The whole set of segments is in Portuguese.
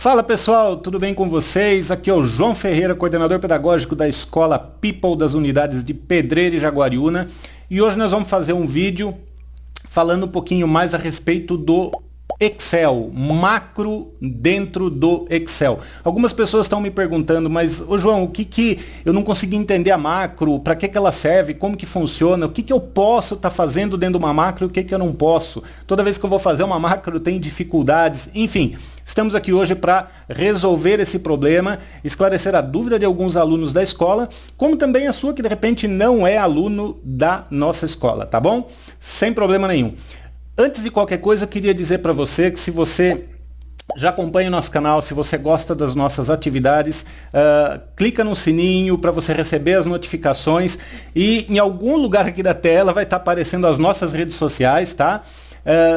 Fala pessoal, tudo bem com vocês? Aqui é o João Ferreira, coordenador pedagógico da Escola People das unidades de Pedreira e Jaguariúna, e hoje nós vamos fazer um vídeo falando um pouquinho mais a respeito do Excel, macro dentro do Excel. Algumas pessoas estão me perguntando, mas ô João, o que eu não consegui entender a macro, para que ela serve, como que funciona, o que eu posso estar fazendo dentro de uma macro e o que eu não posso. Toda vez que eu vou fazer uma macro tem dificuldades, enfim. Estamos aqui hoje para resolver esse problema, esclarecer a dúvida de alguns alunos da escola, como também a sua que de repente não é aluno da nossa escola, tá bom? Sem problema nenhum. Antes de qualquer coisa, eu queria dizer para você que se você já acompanha o nosso canal, se você gosta das nossas atividades, clica no sininho para você receber as notificações e em algum lugar aqui da tela vai estar aparecendo as nossas redes sociais, tá?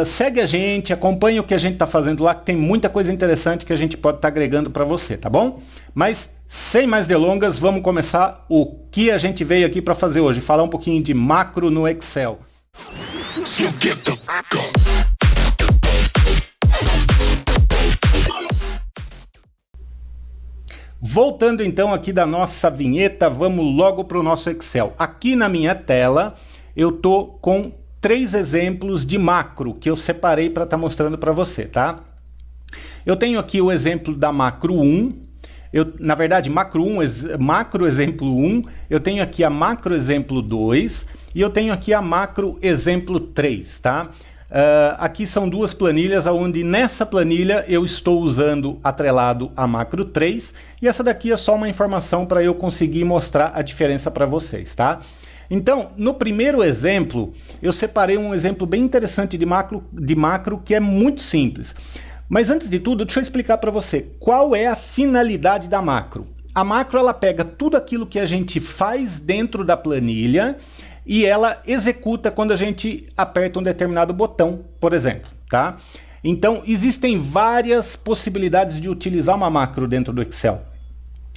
Segue a gente, acompanha o que a gente está fazendo lá, que tem muita coisa interessante que a gente pode estar agregando para você, tá bom? Mas sem mais delongas, vamos começar o que a gente veio aqui para fazer hoje, falar um pouquinho de macro no Excel. Voltando então aqui da nossa vinheta, vamos logo para o nosso Excel. Aqui na minha tela eu tô com 3 exemplos de macro que eu separei para estar mostrando para você, tá? Eu tenho aqui o exemplo da macro 1, na verdade macro exemplo 1, eu tenho aqui a macro exemplo 2 e eu tenho aqui a macro exemplo 3, tá? Aqui são duas planilhas, onde nessa planilha eu estou usando atrelado a macro 3 e essa daqui é só uma informação para eu conseguir mostrar a diferença para vocês, tá? Então, no primeiro exemplo, eu separei um exemplo bem interessante de macro que é muito simples. Mas antes de tudo, deixa eu explicar para você qual é a finalidade da macro. A macro ela pega tudo aquilo que a gente faz dentro da planilha e ela executa quando a gente aperta um determinado botão, por exemplo, tá? Então, existem várias possibilidades de utilizar uma macro dentro do Excel.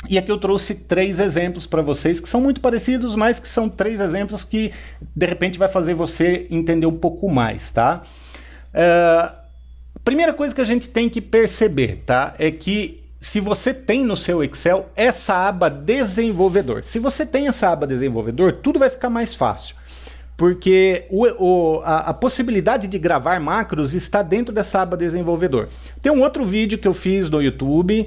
E aqui eu trouxe 3 exemplos para vocês que são muito parecidos, mas que são 3 exemplos que de repente vai fazer você entender um pouco mais, tá? Primeira coisa que a gente tem que perceber, tá? É que se você tem no seu Excel essa aba desenvolvedor, se você tem essa aba desenvolvedor, tudo vai ficar mais fácil. Porque a possibilidade de gravar macros está dentro dessa aba desenvolvedor. Tem um outro vídeo que eu fiz no YouTube,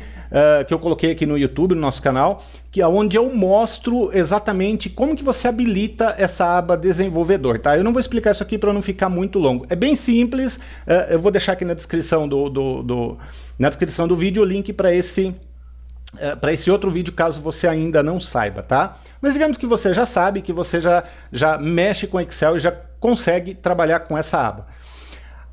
que eu coloquei aqui no YouTube, no nosso canal, que é onde eu mostro exatamente como que você habilita essa aba desenvolvedor, tá? Eu não vou explicar isso aqui para não ficar muito longo. É bem simples, eu vou deixar aqui na descrição do vídeo o link para esse outro vídeo, caso você ainda não saiba, tá? Mas digamos que você já sabe, que você já mexe com Excel e já consegue trabalhar com essa aba.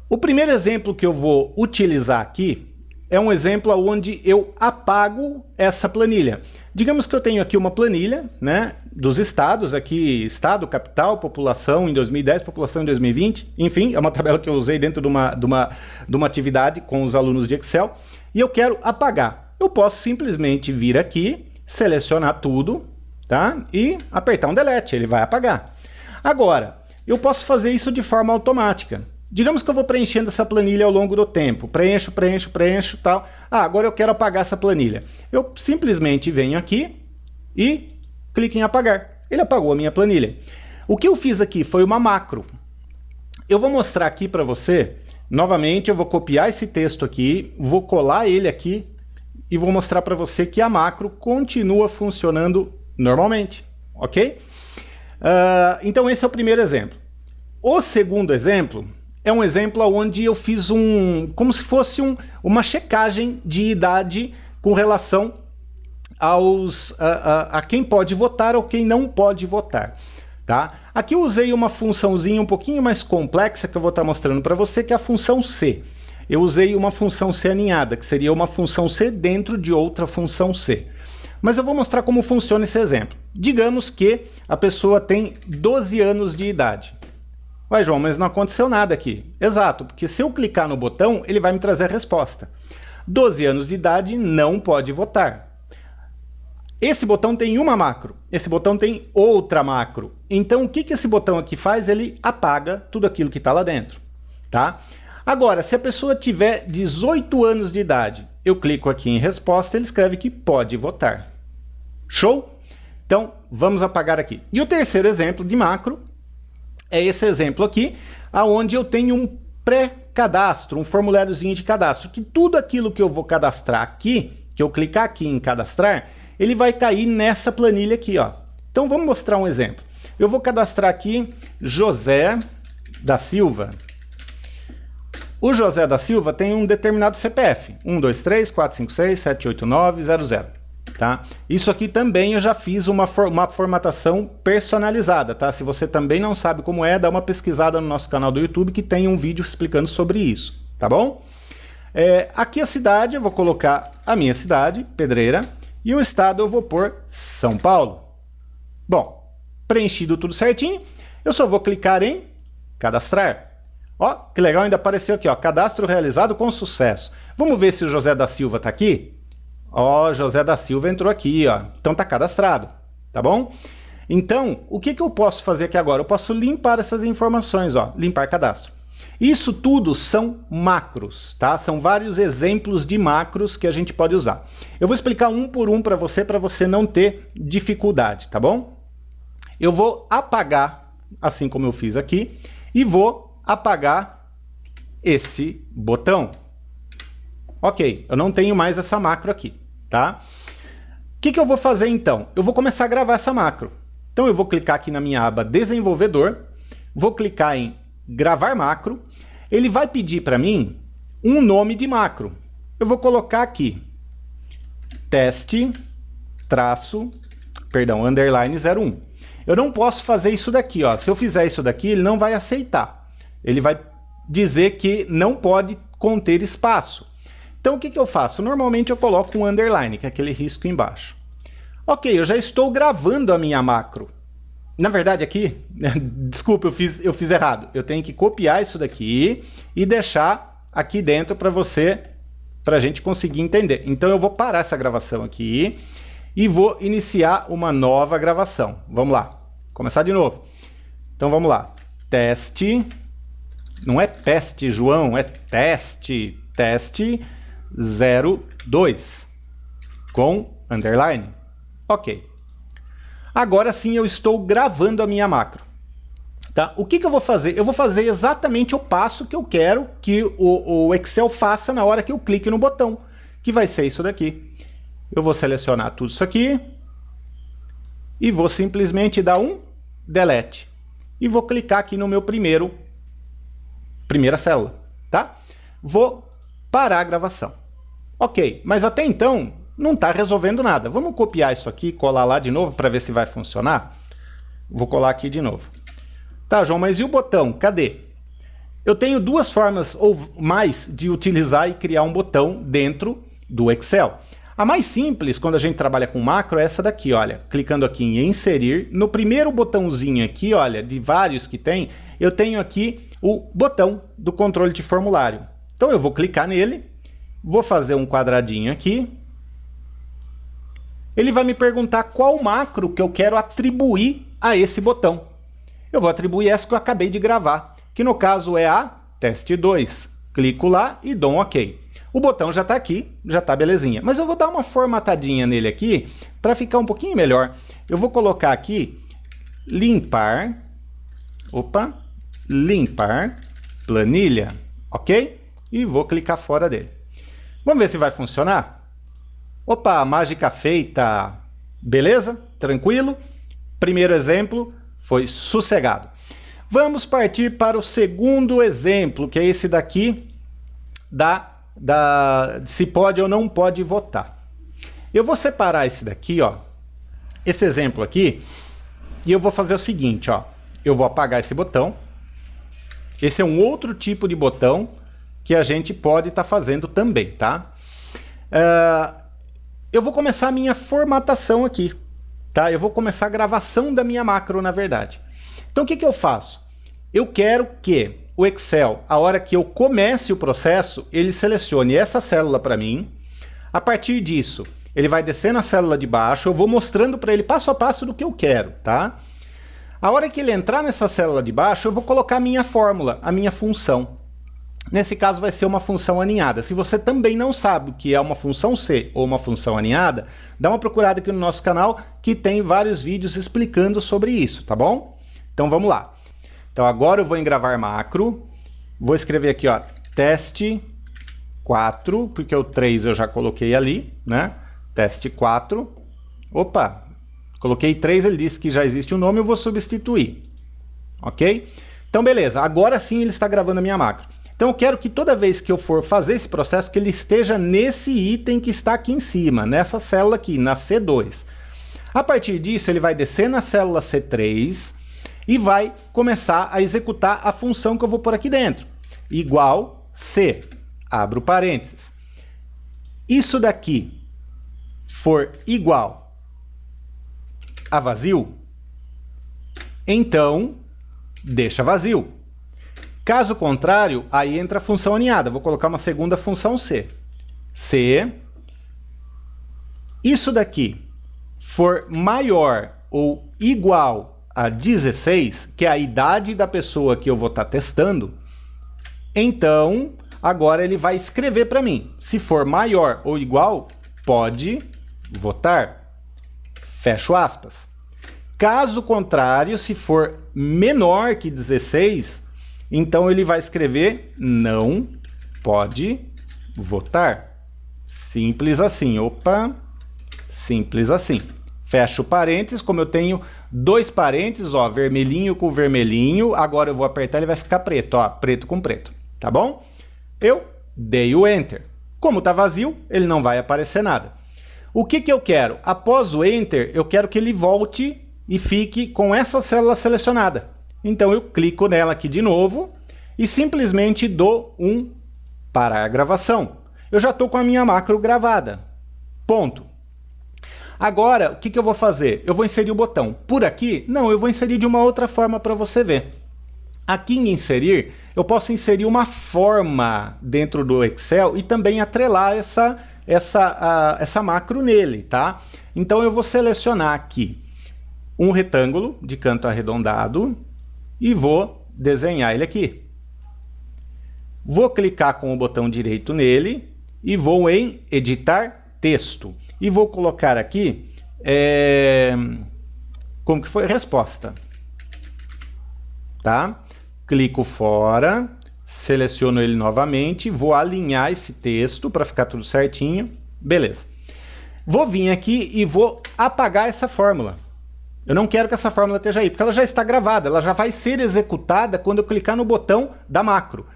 O primeiro exemplo que eu vou utilizar aqui é um exemplo onde eu apago essa planilha. Digamos que eu tenho aqui uma planilha, né, dos estados, aqui estado, capital, população em 2010, população em 2020, enfim, é uma tabela que eu usei dentro de uma atividade com os alunos de Excel, e eu quero apagar. Eu posso simplesmente vir aqui, selecionar tudo, tá? E apertar um delete, ele vai apagar. Agora, eu posso fazer isso de forma automática. Digamos que eu vou preenchendo essa planilha ao longo do tempo. Preencho, tal. Agora eu quero apagar essa planilha. Eu simplesmente venho aqui e clico em apagar. Ele apagou a minha planilha. O que eu fiz aqui foi uma macro. Eu vou mostrar aqui para você, novamente, eu vou copiar esse texto aqui, vou colar ele aqui, e vou mostrar para você que a macro continua funcionando normalmente, ok? Então esse é o primeiro exemplo. O segundo exemplo é um exemplo onde eu fiz como se fosse uma checagem de idade com relação a quem pode votar ou quem não pode votar, tá? Aqui eu usei uma funçãozinha um pouquinho mais complexa que eu vou estar mostrando para você, que é a função C. Eu usei uma função C aninhada, que seria uma função C dentro de outra função C. Mas eu vou mostrar como funciona esse exemplo. Digamos que a pessoa tem 12 anos de idade. Ué, João, mas não aconteceu nada aqui. Exato, porque se eu clicar no botão, ele vai me trazer a resposta. 12 anos de idade não pode votar. Esse botão tem uma macro, esse botão tem outra macro. Então o que esse botão aqui faz? Ele apaga tudo aquilo que está lá dentro, tá? Agora, se a pessoa tiver 18 anos de idade, eu clico aqui em resposta, ele escreve que pode votar. Show? Então, vamos apagar aqui. E o terceiro exemplo de macro é esse exemplo aqui, onde eu tenho um pré-cadastro, um formuláriozinho de cadastro, que tudo aquilo que eu vou cadastrar aqui, que eu clicar aqui em cadastrar, ele vai cair nessa planilha aqui, ó. Então, vamos mostrar um exemplo. Eu vou cadastrar aqui José da Silva. O José da Silva tem um determinado CPF, 12345678900, tá? Isso aqui também eu já fiz uma formatação personalizada, tá? Se você também não sabe como é, dá uma pesquisada no nosso canal do YouTube que tem um vídeo explicando sobre isso, tá bom? Aqui a cidade, eu vou colocar a minha cidade, Pedreira, e o estado eu vou pôr São Paulo. Bom, preenchido tudo certinho, eu só vou clicar em cadastrar. Ó, que legal, ainda apareceu aqui, ó, cadastro realizado com sucesso. Vamos ver se o José da Silva tá aqui? Ó, José da Silva entrou aqui, ó. Então tá cadastrado, tá bom? Então, o que eu posso fazer aqui agora? Eu posso limpar essas informações, ó, limpar cadastro. Isso tudo são macros, tá? São vários exemplos de macros que a gente pode usar. Eu vou explicar um por um para você não ter dificuldade, tá bom? Eu vou apagar, assim como eu fiz aqui, e vou apagar esse botão. Ok, eu não tenho mais essa macro aqui, tá? O que eu vou fazer então? Eu vou começar a gravar essa macro. Então eu vou clicar aqui na minha aba desenvolvedor, vou clicar em gravar macro, ele vai pedir para mim um nome de macro. Eu vou colocar aqui teste, underline 01. Eu não posso fazer isso daqui, ó. Se eu fizer isso daqui, ele não vai aceitar. Ele vai dizer que não pode conter espaço. Então o que eu faço? Normalmente eu coloco um underline, que é aquele risco embaixo. Ok, eu já estou gravando a minha macro. Na verdade aqui, desculpa, eu fiz errado. Eu tenho que copiar isso daqui e deixar aqui dentro para a gente conseguir entender. Então eu vou parar essa gravação aqui e vou iniciar uma nova gravação. Vamos lá, começar de novo. Então vamos lá, teste, não é teste, João, é teste 02 com underline. Ok. Agora sim eu estou gravando a minha macro. Tá? O que eu vou fazer? Eu vou fazer exatamente o passo que eu quero que o Excel faça na hora que eu clique no botão, que vai ser isso daqui. Eu vou selecionar tudo isso aqui e vou simplesmente dar um delete. E vou clicar aqui no meu primeira célula, tá? Vou parar a gravação. Ok, mas até então não está resolvendo nada. Vamos copiar isso aqui, colar lá de novo para ver se vai funcionar? Vou colar aqui de novo. Tá, João, mas e o botão? Cadê? Eu tenho duas formas ou mais de utilizar e criar um botão dentro do Excel. A mais simples, quando a gente trabalha com macro, é essa daqui, olha. Clicando aqui em inserir, no primeiro botãozinho aqui, olha, de vários que tem, eu tenho aqui o botão do controle de formulário. Então eu vou clicar nele, vou fazer um quadradinho aqui. Ele vai me perguntar qual macro que eu quero atribuir a esse botão. Eu vou atribuir essa que eu acabei de gravar, que no caso é a teste 2. Clico lá e dou um OK. O botão já está aqui, já está belezinha. Mas eu vou dar uma formatadinha nele aqui para ficar um pouquinho melhor. Eu vou colocar aqui limpar planilha, ok? E vou clicar fora dele. Vamos ver se vai funcionar? Opa, mágica feita! Beleza? Tranquilo? Primeiro exemplo foi sossegado. Vamos partir para o segundo exemplo, que é esse daqui se pode ou não pode votar. Eu vou separar esse daqui, ó, esse exemplo aqui, e eu vou fazer o seguinte, ó, eu vou apagar esse botão. Esse é um outro tipo de botão que a gente pode estar fazendo também, tá? Eu vou começar a minha formatação aqui, tá? Eu vou começar a gravação da minha macro, na verdade. Então o que eu faço? Eu quero que o Excel, a hora que eu comece o processo, ele selecione essa célula para mim. A partir disso, ele vai descer na célula de baixo, eu vou mostrando para ele passo a passo do que eu quero, tá? A hora que ele entrar nessa célula de baixo, eu vou colocar a minha fórmula, a minha função. Nesse caso vai ser uma função aninhada. Se você também não sabe o que é uma função C ou uma função aninhada, dá uma procurada aqui no nosso canal que tem vários vídeos explicando sobre isso, tá bom? Então vamos lá. Então agora eu vou em gravar macro, vou escrever aqui, ó, teste 4, porque o 3 eu já coloquei ali, né? Teste 4. Opa, coloquei 3, ele disse que já existe um nome, eu vou substituir. Ok? Então beleza, agora sim ele está gravando a minha macro. Então eu quero que toda vez que eu for fazer esse processo, que ele esteja nesse item que está aqui em cima, nessa célula aqui, na C2. A partir disso, ele vai descer na célula C3 e vai começar a executar a função que eu vou pôr aqui dentro. Igual C, abro parênteses. Isso daqui for igual a vazio, então deixa vazio. Caso contrário, aí entra a função aninhada. Vou colocar uma segunda função C. C. Isso daqui for maior ou igual a 16, que é a idade da pessoa que eu vou estar testando, então agora ele vai escrever para mim. Se for maior ou igual, pode votar. Fecho aspas. Caso contrário, se for menor que 16, então ele vai escrever não pode votar. Simples assim. Opa, simples assim. Fecho parênteses, como eu tenho dois parênteses, ó, vermelhinho com vermelhinho, agora eu vou apertar, ele vai ficar preto, ó, preto com preto, tá bom? Eu dei o Enter. Como tá vazio, ele não vai aparecer nada. O que que eu quero? Após o Enter, eu quero que ele volte e fique com essa célula selecionada. Então eu clico nela aqui de novo e simplesmente dou um parar a gravação. Eu já estou com a minha macro gravada. Ponto. Agora, o que que eu vou fazer? Eu vou inserir o botão. Por aqui? Não, eu vou inserir de uma outra forma para você ver. Aqui em inserir, eu posso inserir uma forma dentro do Excel e também atrelar essa macro nele, tá? Então eu vou selecionar aqui um retângulo de canto arredondado e vou desenhar ele aqui. Vou clicar com o botão direito nele e vou em editar texto. E vou colocar aqui, como que foi? Resposta. Tá? Clico fora, seleciono ele novamente, vou alinhar esse texto para ficar tudo certinho. Beleza. Vou vir aqui e vou apagar essa fórmula. Eu não quero que essa fórmula esteja aí, porque ela já está gravada, ela já vai ser executada quando eu clicar no botão da macro.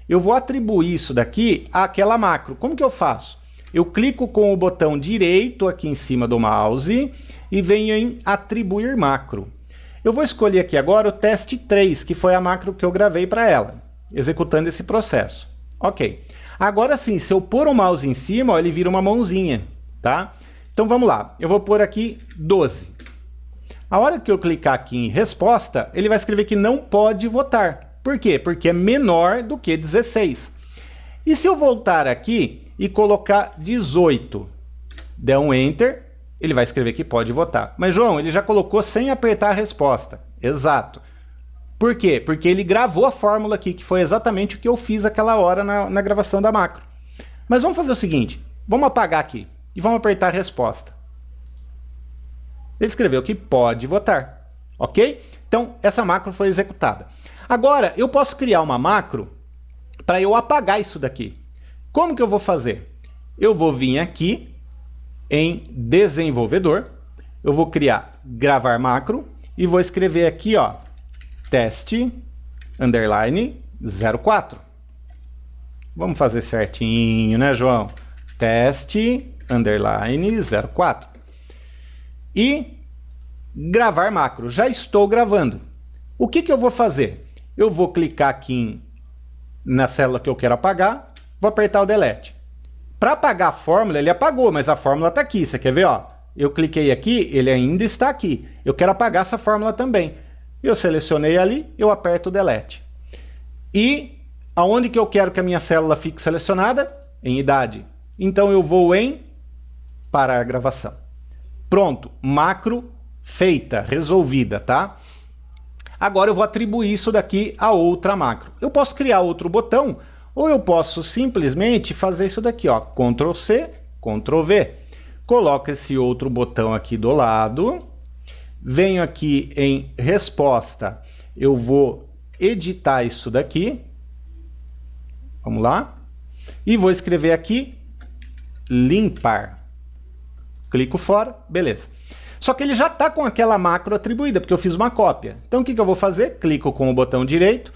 Eu vou atribuir isso daqui àquela macro. Como que eu faço? Eu clico com o botão direito aqui em cima do mouse e venho em atribuir macro. Eu vou escolher aqui agora o teste 3, que foi a macro que eu gravei para ela, executando esse processo. Ok. Agora sim, se eu pôr o mouse em cima, ó, ele vira uma mãozinha, tá? Então vamos lá. Eu vou pôr aqui 12. A hora que eu clicar aqui em resposta, ele vai escrever que não pode votar. Por quê? Porque é menor do que 16. E se eu voltar aqui e colocar 18, der um Enter, ele vai escrever que pode votar. Mas, João, ele já colocou sem apertar a resposta. Exato. Por quê? Porque ele gravou a fórmula aqui, que foi exatamente o que eu fiz aquela hora na gravação da macro. Mas vamos fazer o seguinte, vamos apagar aqui e vamos apertar a resposta. Ele escreveu que pode votar, ok? Então, essa macro foi executada. Agora, eu posso criar uma macro para eu apagar isso daqui. Como que eu vou fazer? Eu vou vir aqui em desenvolvedor, eu vou criar gravar macro e vou escrever aqui, ó, teste underline 04. Vamos fazer certinho, né, João? Teste underline 04. E gravar macro. Já estou gravando. O que que eu vou fazer? Eu vou clicar aqui na célula que eu quero apagar, vou apertar o delete. Para apagar a fórmula, ele apagou, mas a fórmula está aqui. Você quer ver? Ó? Eu cliquei aqui, ele ainda está aqui. Eu quero apagar essa fórmula também. Eu selecionei ali, eu aperto o delete. E aonde que eu quero que a minha célula fique selecionada? Em idade. Então eu vou em parar a gravação. Pronto, macro feita, resolvida, tá? Agora eu vou atribuir isso daqui a outra macro. Eu posso criar outro botão Ou eu posso simplesmente fazer isso daqui, ó, Ctrl C, Ctrl V. Coloco esse outro botão aqui do lado, venho aqui em resposta, eu vou editar isso daqui, vamos lá, e vou escrever aqui, limpar. Clico fora, beleza. Só que ele já está com aquela macro atribuída, porque eu fiz uma cópia. Então o que eu vou fazer? Clico com o botão direito,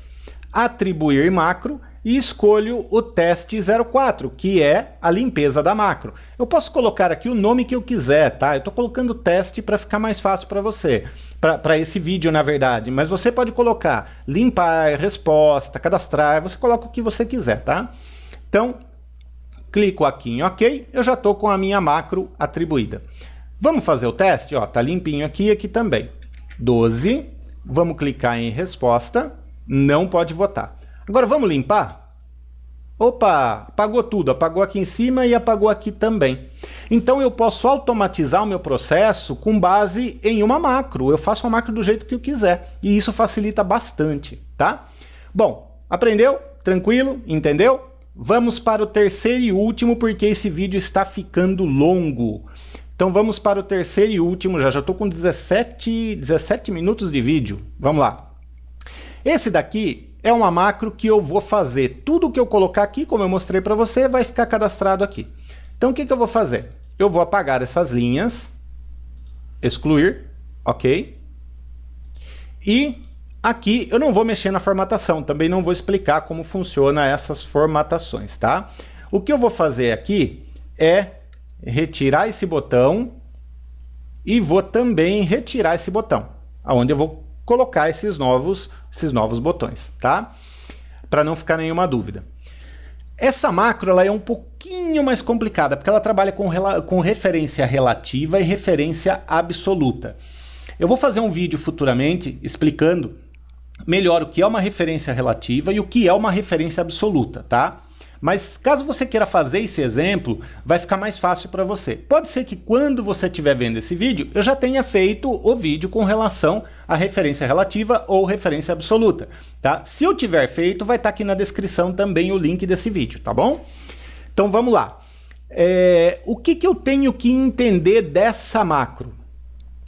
atribuir macro, e escolho o teste 04, que é a limpeza da macro. Eu posso colocar aqui o nome que eu quiser, tá? Eu estou colocando teste para ficar mais fácil para você, para esse vídeo, na verdade. Mas você pode colocar limpar, resposta, cadastrar, você coloca o que você quiser, tá? Então, clico aqui em OK, eu já estou com a minha macro atribuída. Vamos fazer o teste? Ó, tá limpinho aqui e aqui também. 12, vamos clicar em resposta, não pode votar. Agora vamos limpar? Opa, apagou tudo, apagou aqui em cima e apagou aqui também. Então eu posso automatizar o meu processo com base em uma macro. Eu faço a macro do jeito que eu quiser e isso facilita bastante, tá? Bom, aprendeu? Tranquilo? Entendeu? Vamos para o terceiro e último porque esse vídeo está ficando longo. Então vamos para o terceiro e último, já estou com 17 minutos de vídeo. Vamos lá. Esse daqui é uma macro que eu vou fazer. Tudo que eu colocar aqui, como eu mostrei para você, vai ficar cadastrado aqui. Então o que eu vou fazer? Eu vou apagar essas linhas, excluir, ok? E aqui eu não vou mexer na formatação, também não vou explicar como funciona essas formatações, tá? O que eu vou fazer aqui é retirar esse botão e vou também retirar esse botão, onde eu vou colocar esses novos botões, tá? Para não ficar nenhuma dúvida. Essa macro ela é um pouquinho mais complicada, porque ela trabalha com referência relativa e referência absoluta. Eu vou fazer um vídeo futuramente explicando melhor o que é uma referência relativa e o que é uma referência absoluta, tá? Mas caso você queira fazer esse exemplo, vai ficar mais fácil para você. Pode ser que quando você estiver vendo esse vídeo, eu já tenha feito o vídeo com relação à referência relativa ou referência absoluta, tá? Se eu tiver feito, vai estar aqui na descrição também o link desse vídeo, tá bom? Então vamos lá. O que eu tenho que entender dessa macro?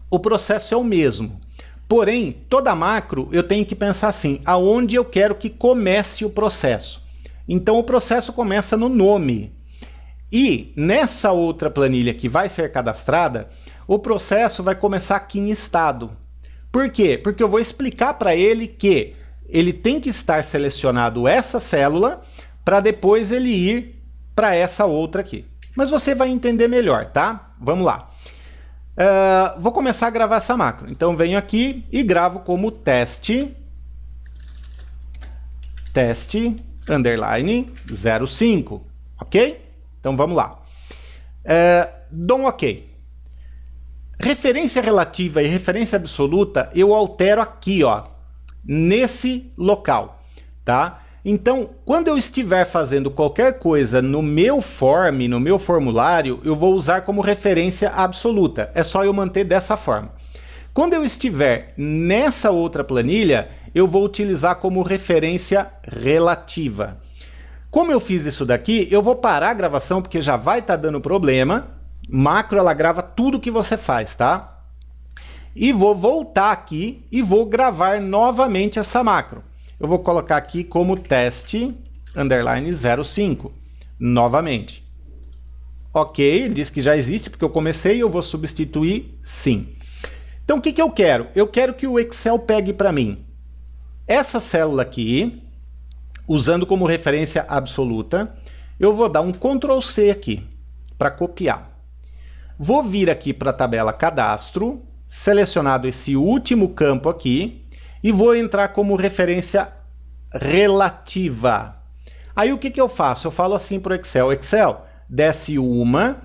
O processo é o mesmo. Porém, toda macro eu tenho que pensar assim, aonde eu quero que comece o processo. Então o processo começa no nome. E nessa outra planilha que vai ser cadastrada, o processo vai começar aqui em estado. Por quê? Porque eu vou explicar para ele que ele tem que estar selecionado essa célula para depois ele ir para essa outra aqui. Mas você vai entender melhor, tá? Vamos lá. Vou começar a gravar essa macro. Então venho aqui e gravo como teste underline 05, ok? Então vamos lá. Dou um ok. Referência relativa e referência absoluta eu altero aqui, ó, nesse local, tá? Então, quando eu estiver fazendo qualquer coisa no meu form, no meu formulário, eu vou usar como referência absoluta. É só eu manter dessa forma. Quando eu estiver nessa outra planilha, eu vou utilizar como referência relativa. Como eu fiz isso daqui, eu vou parar a gravação porque já vai estar dando problema. Macro, ela grava tudo que você faz, tá? E vou voltar aqui e vou gravar novamente essa macro. Eu vou colocar aqui como teste underline 05, novamente. Ok, ele diz que já existe porque eu comecei e eu vou substituir sim. Então o que eu quero? Eu quero que o Excel pegue para mim essa célula aqui, usando como referência absoluta. Eu vou dar um Ctrl C aqui para copiar. Vou vir aqui para a tabela cadastro, selecionado esse último campo aqui, e vou entrar como referência relativa. Aí o que eu faço? Eu falo assim para o Excel, Excel, desce uma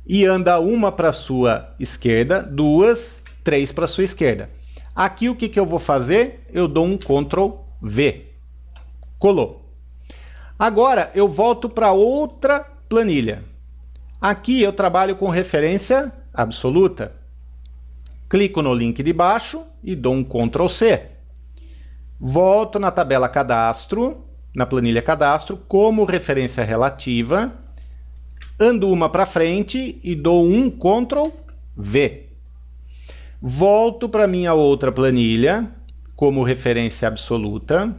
e anda uma para a sua esquerda, duas, 3 para a sua esquerda. Aqui o que eu vou fazer? Eu dou um Ctrl V. Colou. Agora eu volto para outra planilha. Aqui eu trabalho com referência absoluta. Clico no link de baixo e dou um Ctrl C. Volto na tabela cadastro, na planilha cadastro como referência relativa, ando uma para frente e dou um Ctrl V. Volto para minha outra planilha como referência absoluta,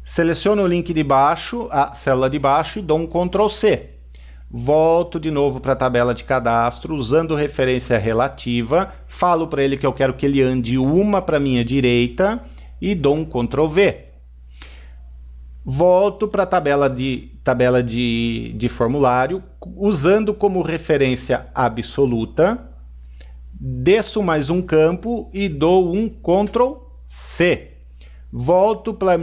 seleciono o link de baixo, a célula de baixo e dou um Ctrl C. Volto de novo para a tabela de cadastro, usando referência relativa, falo para ele que eu quero que ele ande uma para minha direita e dou um Ctrl V. Volto para a tabela de formulário, usando como referência absoluta, desço mais um campo e dou um Ctrl C. Volto para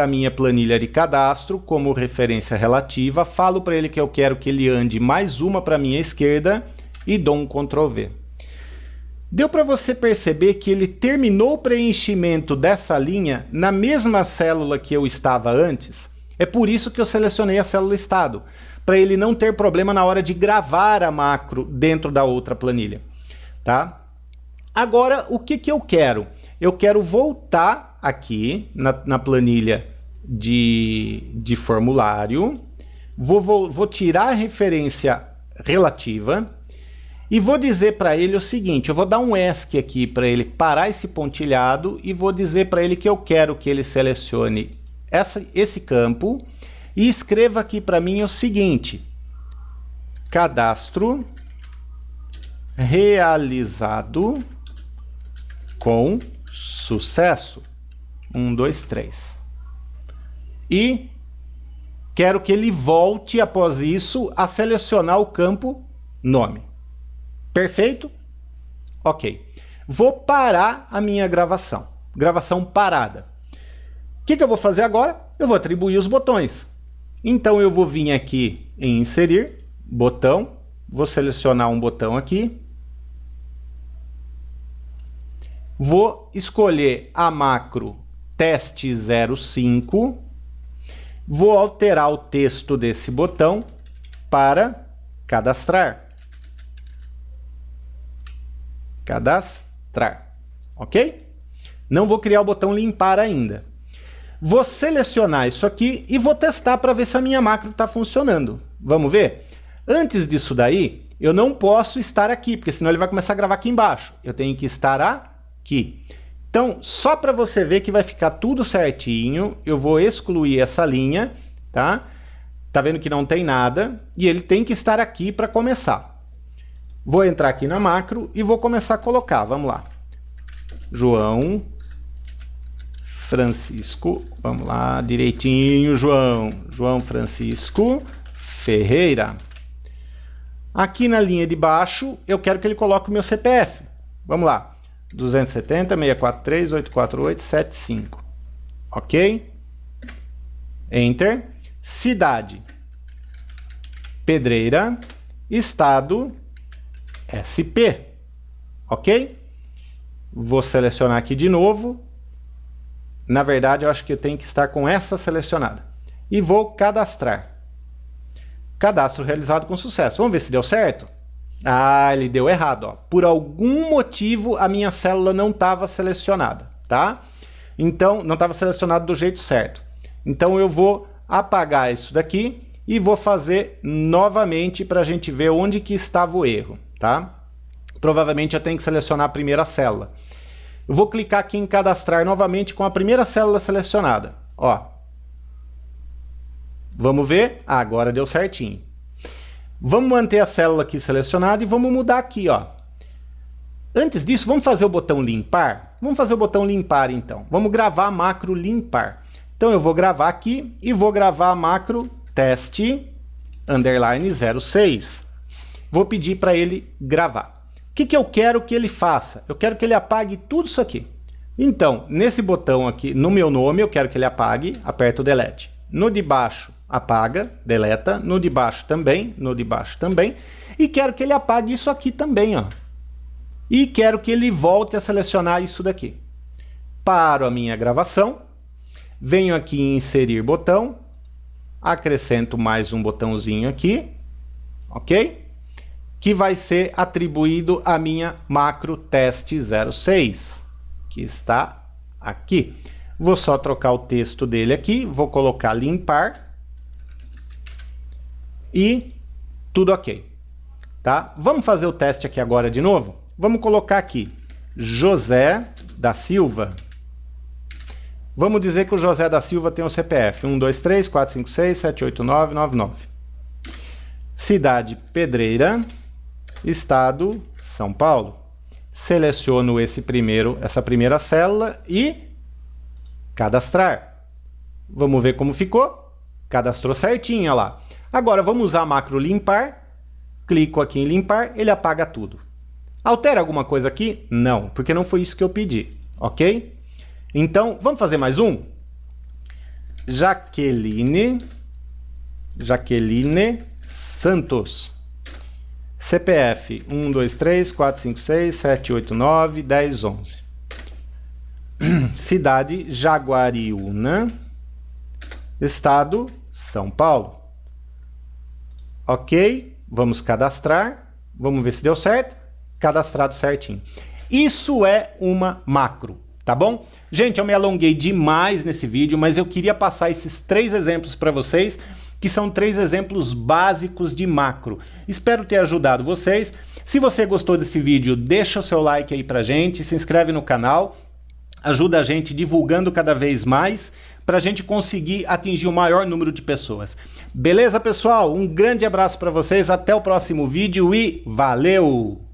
minha planilha de cadastro como referência relativa, falo para ele que eu quero que ele ande mais uma para minha esquerda e dou um Ctrl V. Deu para você perceber que ele terminou o preenchimento dessa linha na mesma célula que eu estava antes? É por isso que eu selecionei a célula estado, para ele não ter problema na hora de gravar a macro dentro da outra planilha, tá? Agora, o que eu quero? Eu quero voltar aqui na planilha de formulário, vou tirar a referência relativa e vou dizer para ele o seguinte, eu vou dar um ESC aqui para ele parar esse pontilhado e vou dizer para ele que eu quero que ele selecione esse campo e escreva aqui para mim o seguinte, cadastro realizado com sucesso. 1, 2, 3. E quero que ele volte, após isso, a selecionar o campo nome. Perfeito? Ok. Vou parar a minha gravação. Gravação parada. O que eu vou fazer agora? Eu vou atribuir os botões. Então eu vou vir aqui em inserir, botão, vou selecionar um botão aqui. Vou escolher a macro teste 05, vou alterar o texto desse botão para cadastrar. Cadastrar, ok? Não vou criar o botão limpar ainda. Vou selecionar isso aqui e vou testar para ver se a minha macro está funcionando. Vamos ver? Antes disso daí, eu não posso estar aqui, porque senão ele vai começar a gravar aqui embaixo. Eu tenho que estar aqui. Então, só para você ver que vai ficar tudo certinho, eu vou excluir essa linha, tá? Tá vendo que não tem nada e ele tem que estar aqui para começar. Vou entrar aqui na macro e vou começar a colocar, vamos lá. João Francisco, vamos lá, direitinho, João Francisco Ferreira. Aqui na linha de baixo, eu quero que ele coloque o meu CPF. Vamos lá. 270 643 848 75. Ok? Enter. Cidade: Pedreira. Estado: SP. Ok? Vou selecionar aqui de novo. Na verdade, eu acho que eu tenho que estar com essa selecionada. E vou cadastrar. Cadastro realizado com sucesso. Vamos ver se deu certo? Ah, ele deu errado, ó. Por algum motivo a minha célula não estava selecionada, tá? Então, não estava selecionado do jeito certo. Então eu vou apagar isso daqui e vou fazer novamente para a gente ver onde que estava o erro, tá? Provavelmente eu tenho que selecionar a primeira célula. Eu vou clicar aqui em cadastrar novamente com a primeira célula selecionada, ó. Vamos ver? Ah, agora deu certinho. Vamos manter a célula aqui selecionada e vamos mudar aqui, ó. Antes disso, vamos fazer o botão limpar? Vamos fazer o botão limpar, então. Vamos gravar a macro limpar. Então, eu vou gravar aqui e vou gravar a macro teste _ 06. Vou pedir para ele gravar. O que eu quero que ele faça? Eu quero que ele apague tudo isso aqui. Então, nesse botão aqui, no meu nome, eu quero que ele apague, aperto o delete. No de baixo, apaga, deleta, no de baixo também, no de baixo também, e quero que ele apague isso aqui também, ó. E quero que ele volte a selecionar isso daqui. Paro a minha gravação, venho aqui em inserir botão, acrescento mais um botãozinho aqui, ok? Que vai ser atribuído à minha macro teste 06, que está aqui. Vou só trocar o texto dele aqui, vou colocar limpar e tudo ok, tá? Vamos fazer o teste aqui agora de novo? Vamos colocar aqui José da Silva. Vamos dizer que o José da Silva tem o CPF 12345678999. Cidade Pedreira, Estado São Paulo. Seleciono essa primeira célula e cadastrar. Vamos ver como ficou. Cadastrou certinho, olha lá. Agora vamos usar a macro limpar. Clico aqui em limpar, ele apaga tudo. Altera alguma coisa aqui? Não, porque não foi isso que eu pedi, ok? Então, vamos fazer mais um? Jaqueline Santos. CPF 1234567891011. Cidade Jaguariúna, Estado São Paulo. Ok, vamos cadastrar, vamos ver se deu certo. Cadastrado certinho. Isso é uma macro, tá bom? Gente, eu me alonguei demais nesse vídeo, mas eu queria passar esses 3 exemplos para vocês, que são 3 exemplos básicos de macro. Espero ter ajudado vocês. Se você gostou desse vídeo, deixa o seu like aí pra gente, se inscreve no canal, ajuda a gente divulgando cada vez mais para a gente conseguir atingir o maior número de pessoas. Beleza, pessoal? Um grande abraço para vocês, até o próximo vídeo e valeu!